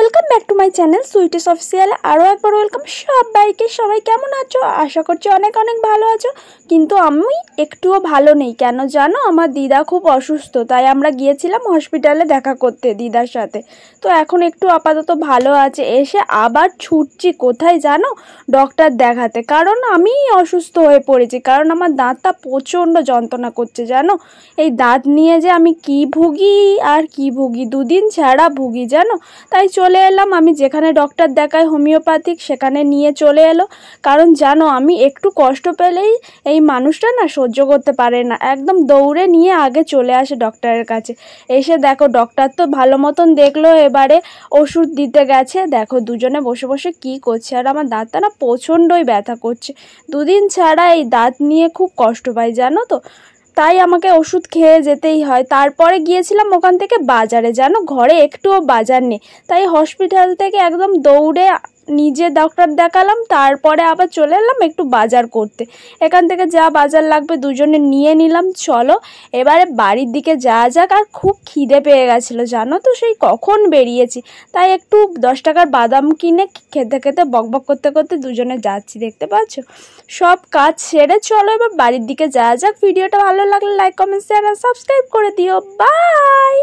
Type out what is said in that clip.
Welcome back to my channel sweeties official. আরও একবার welcome সবাইকে। সবাই কেমন আছো? আশা করছি অনেক অনেক ভালো আছো, কিন্তু আমি একটুও ভালো নেই। কেন জানো? আমার দিদা খুব অসুস্থ, তাই আমরা গিয়েছিলাম হসপিটালে দেখা করতে দিদার সাথে। তো এখন একটু আপাতত ভালো আছে। এসে আবার ছুটছি কোথায় জানো? ডক্টর দেখাতে, কারণ আমি অসুস্থ হয়ে পড়েছি। কারণ আমার দাঁতটা প্রচণ্ড যন্ত্রণা করছে জানো। এই দাঁত নিয়ে যে আমি কি ভুগি আর কি ভুগি, দুদিন ছাড়া ভুগি জানো। তাই চলে এলাম, আমি যেখানে ডক্টর দেখাই হোমিওপ্যাথিক সেখানে নিয়ে চলে এলো। কারণ জানো, আমি একটু কষ্ট পেলেই এই মানুষটা না সহ্য করতে পারে না, একদম দৌড়ে নিয়ে আগে চলে আসে ডক্টরের কাছে। এসে দেখো ডক্টর তো ভালো মতন দেখলো, এবারে ওষুধ দিতে গেছে। দেখো দুজনে বসে বসে কি করছে, আর আমার দাঁতটা না প্রচণ্ডই ব্যথা করছে। দুদিন ছাড়া এই দাঁত নিয়ে খুব কষ্ট পাই জানো তো। তাই আমাকে ওষুধ খেয়ে যেতেই হয়। তারপরে গিয়েছিলাম ওখান থেকে বাজারে, জানো ঘরে একটুও বাজার নেই। তাই হসপিটাল থেকে একদম দৌড়ে নিজে ডক্টর দেখালাম, তারপরে আবার চলে এলাম একটু বাজার করতে। এখান থেকে যা বাজার লাগবে দুজনে নিয়ে নিলাম। চলো এবারে বাড়ির দিকে যাওয়া যাক। আর খুব খিদে পেয়ে গেছিলো জানো তো, সেই কখন বেরিয়েছি। তাই একটু 10 টাকার বাদাম কিনে খেতে খেতে বকবক করতে করতে দুজনে যাচ্ছি, দেখতে পাচ্ছ। সব কাজ সেরে চলো এবার বাড়ির দিকে যাওয়া যাক। ভিডিওটা ভালো লাগলে লাইক কমেন্ট শেয়ার আর সাবস্ক্রাইব করে দিও। বাই।